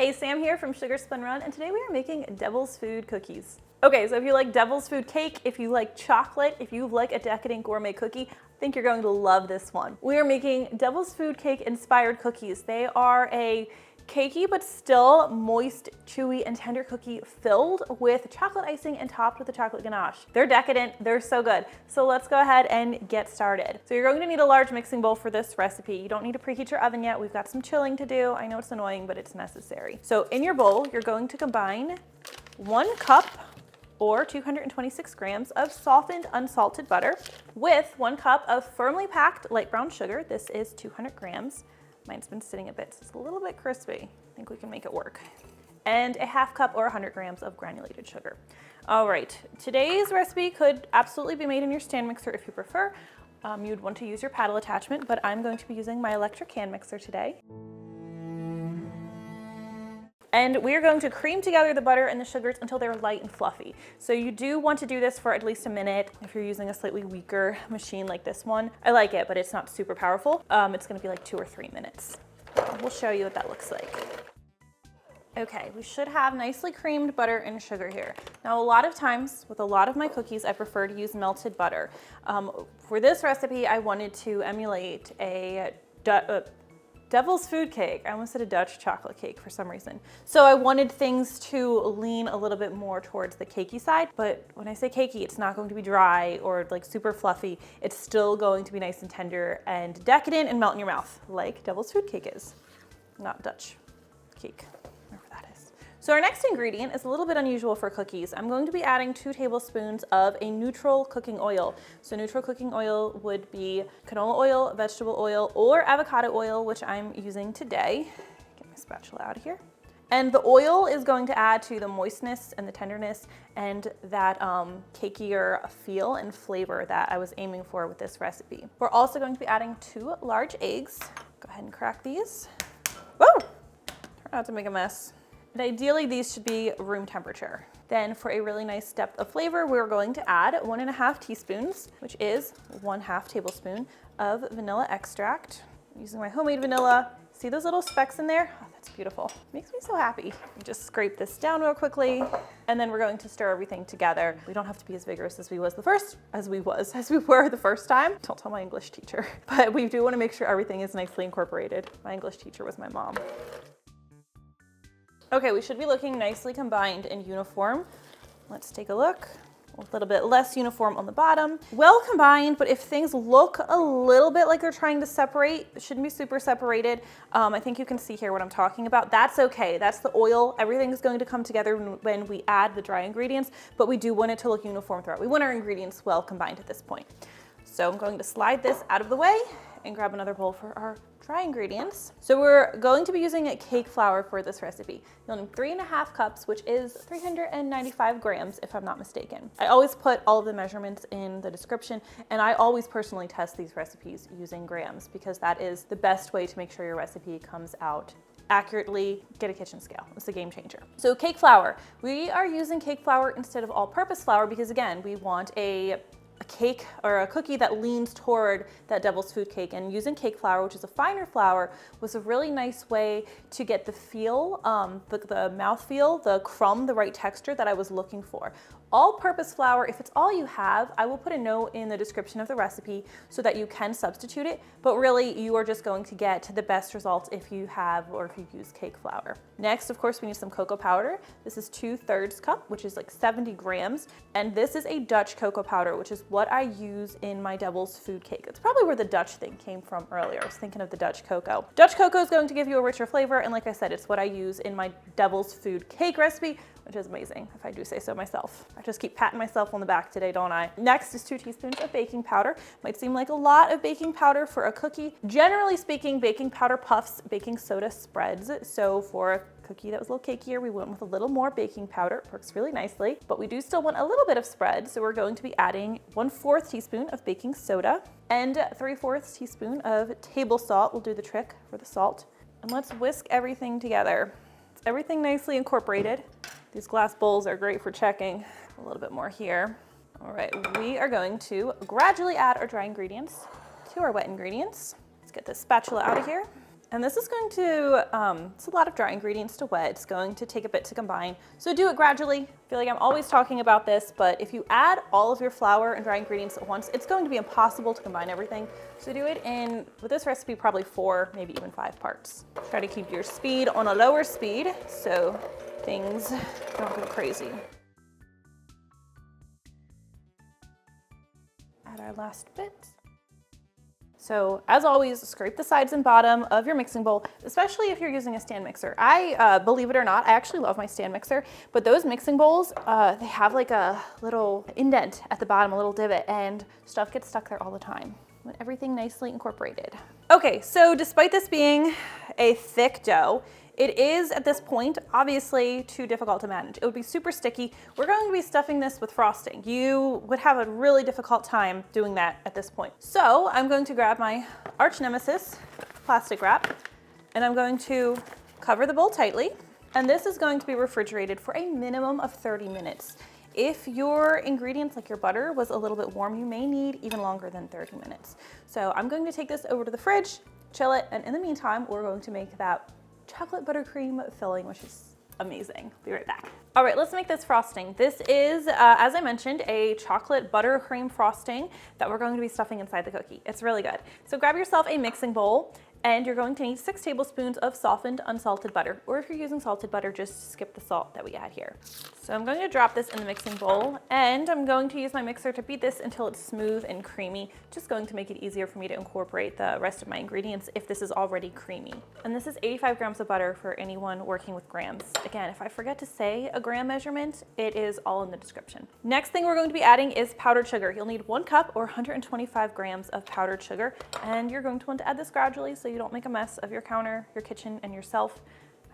Hey, Sam here from Sugar Spun Run, and today we are making devil's food cookies. Okay, so if you like devil's food cake, if you like chocolate, if you like a decadent gourmet cookie, I think you're going to love this one. We are making devil's food cake inspired cookies. They are a cakey but still moist, chewy, and tender cookie filled with chocolate icing and topped with a chocolate ganache. They're decadent, they're so good. So let's go ahead and get started. So you're going to need a large mixing bowl for this recipe. You don't need to preheat your oven yet. We've got some chilling to do. I know it's annoying, but it's necessary. So in your bowl, you're going to combine 1 cup or 226 grams of softened unsalted butter with 1 cup of firmly packed light brown sugar. This is 200 grams. Mine's been sitting a bit, so it's a little bit crispy. I think we can make it work. And a 1/2 cup or 100 grams of granulated sugar. All right, today's recipe could absolutely be made in your stand mixer if you prefer. You'd want to use your paddle attachment, but I'm going to be using my electric hand mixer today. And we're going to cream together the butter and the sugars until they're light and fluffy. So you do want to do this for at least a minute if you're using a slightly weaker machine like this one. I like it, but it's not super powerful. It's gonna be like 2 or 3 minutes. We'll show you what that looks like. Okay, we should have nicely creamed butter and sugar here. Now, a lot of times with a lot of my cookies, I prefer to use melted butter. For this recipe, I wanted to emulate a devil's food cake. I almost said a Dutch chocolate cake for some reason. So I wanted things to lean a little bit more towards the cakey side, but when I say cakey, it's not going to be dry or like super fluffy. It's still going to be nice and tender and decadent and melt in your mouth, like devil's food cake is. Not Dutch cake, whatever that is. So our next ingredient is a little bit unusual for cookies. I'm going to be adding 2 tablespoons of a neutral cooking oil. So neutral cooking oil would be canola oil, vegetable oil, or avocado oil, which I'm using today. Get my spatula out of here. And the oil is going to add to the moistness and the tenderness and that cakier feel and flavor that I was aiming for with this recipe. We're also going to be adding 2 large eggs. Go ahead and crack these. Whoa! Try not to make a mess. And ideally, these should be room temperature. Then for a really nice depth of flavor, we're going to add 1.5 teaspoons, which is 1/2 tablespoon of vanilla extract. I'm using my homemade vanilla. See those little specks in there? Oh, that's beautiful. Makes me so happy. You just scrape this down real quickly, and then we're going to stir everything together. We don't have to be as vigorous as we were the first time. Don't tell my English teacher. But we do want to make sure everything is nicely incorporated. My English teacher was my mom. Okay, we should be looking nicely combined and uniform. Let's take a look. A little bit less uniform on the bottom. Well combined, but if things look a little bit like they're trying to separate, it shouldn't be super separated. I think you can see here what I'm talking about. That's okay, that's the oil. Everything is going to come together when we add the dry ingredients, but we do want it to look uniform throughout. We want our ingredients well combined at this point. So I'm going to slide this out of the way and grab another bowl for our dry ingredients. So we're going to be using cake flour for this recipe. You'll need 3.5 cups, which is 395 grams, if I'm not mistaken. I always put all of the measurements in the description, and I always personally test these recipes using grams because that is the best way to make sure your recipe comes out accurately. Get a kitchen scale. It's a game changer. So cake flour. We are using cake flour instead of all-purpose flour because, again, we want a cake or a cookie that leans toward that devil's food cake, and using cake flour, which is a finer flour, was a really nice way to get the feel, the mouth feel, the crumb, the right texture that I was looking for. All-purpose flour, if it's all you have, I will put a note in the description of the recipe so that you can substitute it, but really you are just going to get the best results if you have or if you use cake flour. Next, of course, we need some cocoa powder. This is 2/3 cup, which is like 70 grams, and this is a Dutch cocoa powder, which is what I use in my devil's food cake. That's probably where the Dutch thing came from earlier. I was thinking of the Dutch cocoa. Dutch cocoa is going to give you a richer flavor, and like I said, it's what I use in my devil's food cake recipe, which is amazing, if I do say so myself. I just keep patting myself on the back today, don't I? Next is 2 teaspoons of baking powder. Might seem like a lot of baking powder for a cookie. Generally speaking, baking powder puffs, baking soda spreads. So for a cookie that was a little cakier, we went with a little more baking powder. It works really nicely, but we do still want a little bit of spread. So we're going to be adding 1/4 teaspoon of baking soda and 3/4 teaspoon of table salt. Will do the trick for the salt. And let's whisk everything together. It's everything nicely incorporated. These glass bowls are great for checking. A little bit more here. All right, we are going to gradually add our dry ingredients to our wet ingredients. Let's get this spatula out of here. And this is going to, it's a lot of dry ingredients to wet. It's going to take a bit to combine. So do it gradually. I feel like I'm always talking about this, but if you add all of your flour and dry ingredients at once, it's going to be impossible to combine everything. So do it in, with this recipe, probably 4, maybe even 5 parts. Try to keep your speed on a lower speed so things don't go crazy. Add our last bit. So as always, scrape the sides and bottom of your mixing bowl, especially if you're using a stand mixer. I, believe it or not, I actually love my stand mixer, but those mixing bowls, they have like a little indent at the bottom, a little divot, and stuff gets stuck there all the time. Want everything nicely incorporated. Okay, so despite this being a thick dough, it is at this point obviously too difficult to manage. It would be super sticky. We're going to be stuffing this with frosting. You would have a really difficult time doing that at this point. So I'm going to grab my arch nemesis, plastic wrap, and I'm going to cover the bowl tightly. And this is going to be refrigerated for a minimum of 30 minutes. If your ingredients, like your butter, was a little bit warm, you may need even longer than 30 minutes. So I'm going to take this over to the fridge, chill it, and in the meantime, we're going to make that chocolate buttercream filling, which is amazing. Be right back. All right, let's make this frosting. This is, as I mentioned, a chocolate buttercream frosting that we're going to be stuffing inside the cookie. It's really good. So grab yourself a mixing bowl, and you're going to need 6 tablespoons of softened unsalted butter, or if you're using salted butter, just skip the salt that we add here. So I'm going to drop this in the mixing bowl, and I'm going to use my mixer to beat this until it's smooth and creamy, just going to make it easier for me to incorporate the rest of my ingredients if this is already creamy. And this is 85 grams of butter for anyone working with grams. Again, if I forget to say a gram measurement, it is all in the description. Next thing we're going to be adding is powdered sugar. You'll need 1 cup or 125 grams of powdered sugar, and you're going to want to add this gradually so you don't make a mess of your counter, your kitchen, and yourself.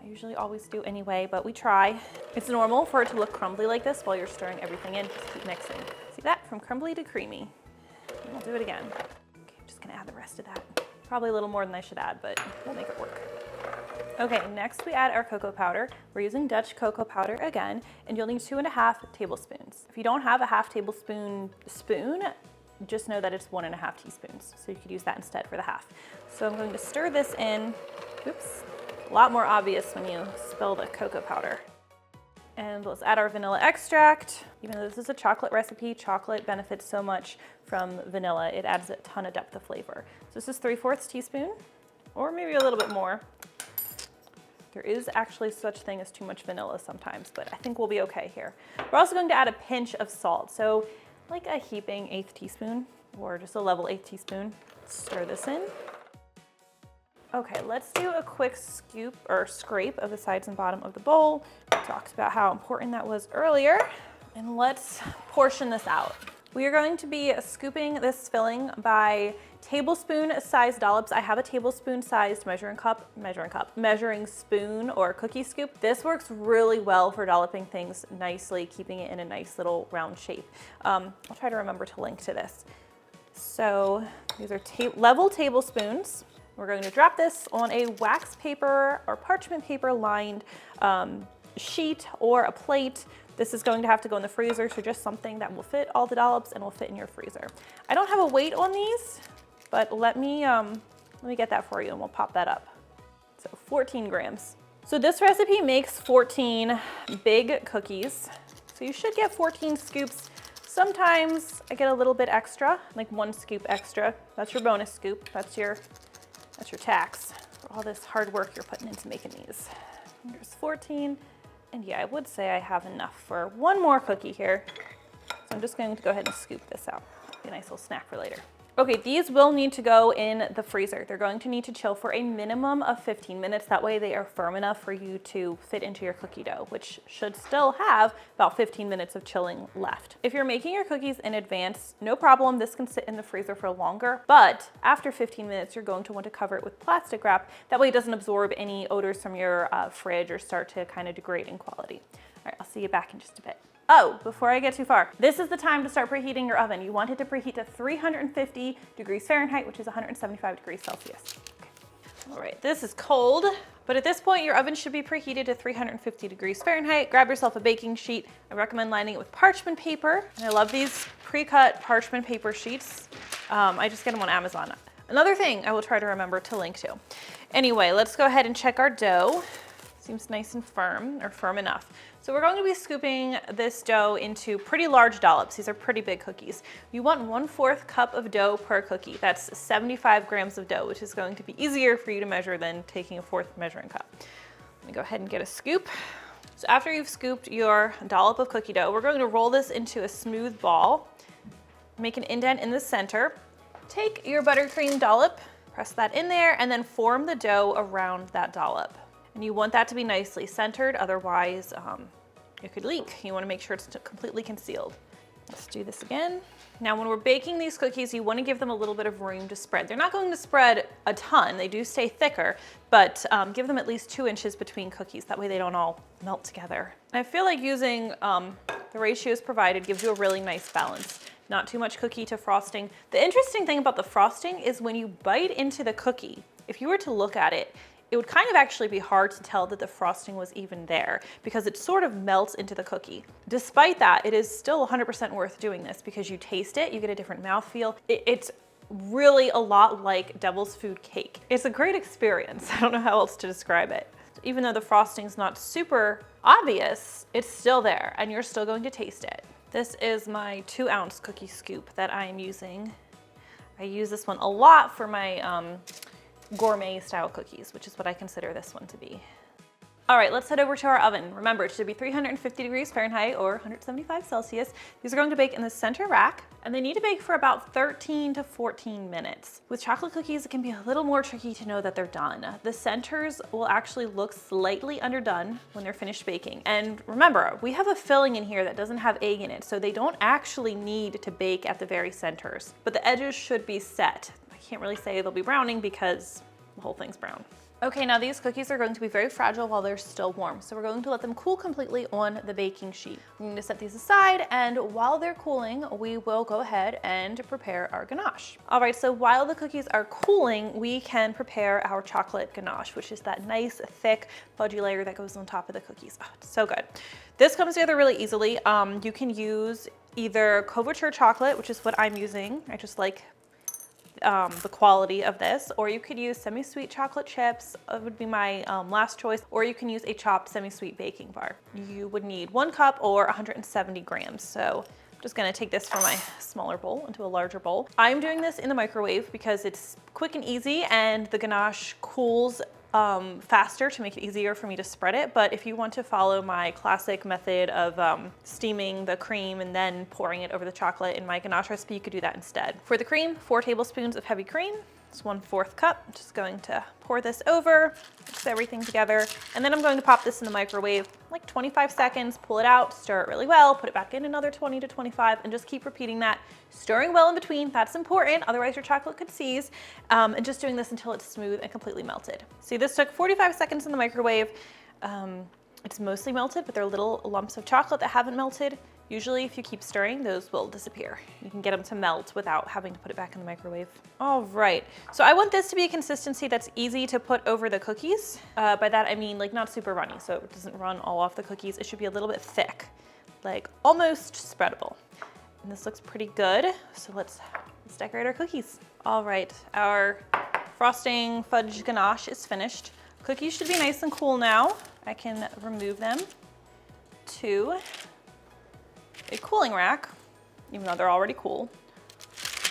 I usually always do anyway, but we try. It's normal for it to look crumbly like this while you're stirring everything in. Just keep mixing. See that? From crumbly to creamy. And we'll do it again. Okay, I'm just gonna add the rest of that. Probably a little more than I should add, but we'll make it work. Okay, next we add our cocoa powder. We're using Dutch cocoa powder again, and you'll need 2.5 tablespoons. If you don't have a half tablespoon spoon, just know that it's 1.5 teaspoons. So you could use that instead for the half. So I'm going to stir this in. Oops, a lot more obvious when you spill the cocoa powder. And let's add our vanilla extract. Even though this is a chocolate recipe, chocolate benefits so much from vanilla. It adds a ton of depth of flavor. So this is 3/4 teaspoon, or maybe a little bit more. There is actually such thing as too much vanilla sometimes, but I think we'll be okay here. We're also going to add a pinch of salt. So like a heaping 1/8 teaspoon, or just a level 1/8 teaspoon. Stir this in. Okay, let's do a quick scoop or scrape of the sides and bottom of the bowl. We talked about how important that was earlier, and let's portion this out. We are going to be scooping this filling by tablespoon-sized dollops. I have a tablespoon-sized measuring spoon or cookie scoop. This works really well for dolloping things nicely, keeping it in a nice little round shape. I'll try to remember to link to this. So these are level tablespoons. We're going to drop this on a wax paper or parchment paper lined sheet or a plate. This is going to have to go in the freezer, so just something that will fit all the dollops and will fit in your freezer. I don't have a weight on these, but let me get that for you and we'll pop that up. So 14 grams. So this recipe makes 14 big cookies. So you should get 14 scoops. Sometimes I get a little bit extra, like 1 scoop extra. That's your bonus scoop. That's your tax for all this hard work you're putting into making these. Here's 14. And yeah, I would say I have enough for 1 more cookie here. So I'm just going to go ahead and scoop this out. Be a nice little snack for later. Okay, these will need to go in the freezer. They're going to need to chill for a minimum of 15 minutes. That way they are firm enough for you to fit into your cookie dough, which should still have about 15 minutes of chilling left. If you're making your cookies in advance, no problem. This can sit in the freezer for longer, but after 15 minutes, you're going to want to cover it with plastic wrap. That way it doesn't absorb any odors from your fridge or start to kind of degrade in quality. All right, I'll see you back in just a bit. Oh, before I get too far, this is the time to start preheating your oven. You want it to preheat to 350 degrees Fahrenheit, which is 175 degrees Celsius. Okay. All right, this is cold, but at this point your oven should be preheated to 350 degrees Fahrenheit. Grab yourself a baking sheet. I recommend lining it with parchment paper. And I love these pre-cut parchment paper sheets. I just get them on Amazon. Another thing I will try to remember to link to Anyway, let's go ahead and check our dough. Seems nice and firm, or firm enough. So we're going to be scooping this dough into pretty large dollops. These are pretty big cookies. You want 1/4 cup of dough per cookie. That's 75 grams of dough, which is going to be easier for you to measure than taking a 1/4 measuring cup. Let me go ahead and get a scoop. So after you've scooped your dollop of cookie dough, we're going to roll this into a smooth ball. Make an indent in the center. Take your buttercream dollop, press that in there, and then form the dough around that dollop. And you want that to be nicely centered, otherwise it could leak. You wanna make sure it's completely concealed. Let's do this again. Now when we're baking these cookies, you wanna give them a little bit of room to spread. They're not going to spread a ton, they do stay thicker, but give them at least 2 inches between cookies. That way they don't all melt together. And I feel like using the ratios provided gives you a really nice balance. Not too much cookie to frosting. The interesting thing about the frosting is when you bite into the cookie, if you were to look at it, it would kind of actually be hard to tell that the frosting was even there because it sort of melts into the cookie. Despite that, it is still 100% worth doing this because you taste it, you get a different mouthfeel. It's really a lot like Devil's Food cake. It's a great experience. I don't know how else to describe it. Even though the frosting's not super obvious, it's still there and you're still going to taste it. This is my 2-ounce cookie scoop that I am using. I use this one a lot for my gourmet style cookies, which is what I consider this one to be. All right, let's head over to our oven. Remember, it should be 350 degrees Fahrenheit or 175 Celsius. These are going to bake in the center rack, and they need to bake for about 13 to 14 minutes. With chocolate cookies, it can be a little more tricky to know that they're done. The centers will actually look slightly underdone when they're finished baking. And remember, we have a filling in here that doesn't have egg in it, so they don't actually need to bake at the very centers, but the edges should be set. I can't really say they'll be browning because the whole thing's brown. Okay, now these cookies are going to be very fragile while they're still warm, so we're going to let them cool completely on the baking sheet. I'm going to set these aside, and while they're cooling, we will go ahead and prepare our ganache. All right, so while the cookies are cooling, we can prepare our chocolate ganache, which is that nice, thick, fudgy layer that goes on top of the cookies. Oh, it's so good. This comes together really easily. You can use either couverture chocolate, which is what I'm using. I just like the quality of this, or you could use semi-sweet chocolate chips, would be my last choice, or you can use a chopped semi-sweet baking bar. You would need 1 cup or 170 grams. So I'm just gonna take this from my smaller bowl into a larger bowl. I'm doing this in the microwave because it's quick and easy and the ganache cools faster to make it easier for me to spread it. But if you want to follow my classic method of steaming the cream and then pouring it over the chocolate in my ganache recipe, you could do that instead. For the cream, 4 tablespoons of heavy cream. It's 1/4 cup. I'm just going to pour this over, mix everything together, and then I'm going to pop this in the microwave like 25 seconds, pull it out, stir it really well, put it back in another 20 to 25, and just keep repeating that, stirring well in between. That's important, otherwise your chocolate could seize, and just doing this until it's smooth and completely melted. See, this took 45 seconds in the microwave. It's mostly melted, but there are little lumps of chocolate that haven't melted. Usually if you keep stirring, those will disappear. You can get them to melt without having to put it back in the microwave. All right, so I want this to be a consistency that's easy to put over the cookies. By that I mean like not super runny, so it doesn't run all off the cookies. It should be a little bit thick, like almost spreadable. And this looks pretty good, so let's decorate our cookies. All right, our frosting fudge ganache is finished. Cookies should be nice and cool now. I can remove them to a cooling rack, even though they're already cool.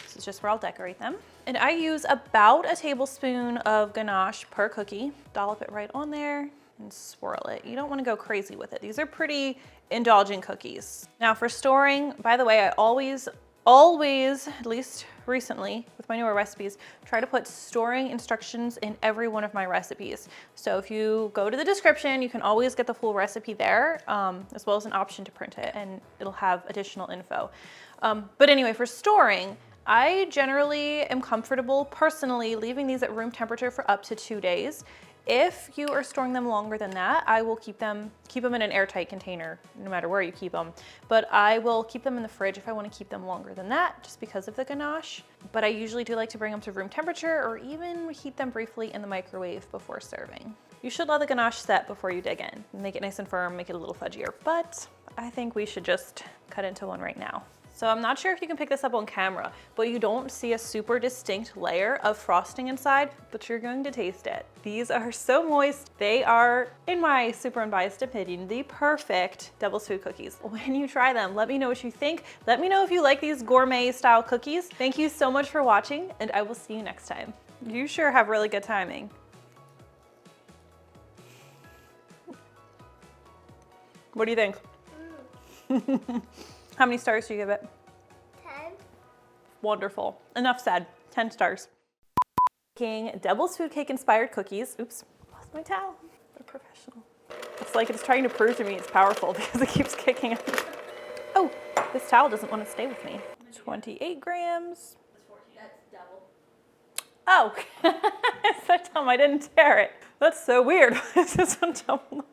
This is just where I'll decorate them. And I use about a tablespoon of ganache per cookie. Dollop it right on there and swirl it. You don't want to go crazy with it. These are pretty indulgent cookies. Now for storing, by the way, I always, at least recently with my newer recipes, try to put storing instructions in every one of my recipes. So if you go to the description, you can always get the full recipe there, as well as an option to print it, and it'll have additional info. But anyway, for storing, I generally am comfortable personally leaving these at room temperature for up to 2 days. If you are storing them longer than that, I will keep them in an airtight container, no matter where you keep them. But I will keep them in the fridge if I want to keep them longer than that, just because of the ganache. But I usually do like to bring them to room temperature or even heat them briefly in the microwave before serving. You should let the ganache set before you dig in. Make it nice and firm, make it a little fudgier, but I think we should just cut into one right now. So I'm not sure if you can pick this up on camera, but you don't see a super distinct layer of frosting inside, but you're going to taste it. These are so moist. They are, in my super unbiased opinion, the perfect devil's food cookies. When you try them, let me know what you think. Let me know if you like these gourmet style cookies. Thank you so much for watching, and I will see you next time. You sure have really good timing. What do you think? How many stars do you give it? 10. Wonderful. Enough said. 10 stars. Making devil's food cake inspired cookies. Oops, lost my towel. They're professional. It's like it's trying to prove to me it's powerful because it keeps kicking up. Oh, this towel doesn't want to stay with me. 28 grams. That's double. Oh, it's so dumb. I didn't tear it. That's so weird. This is on double.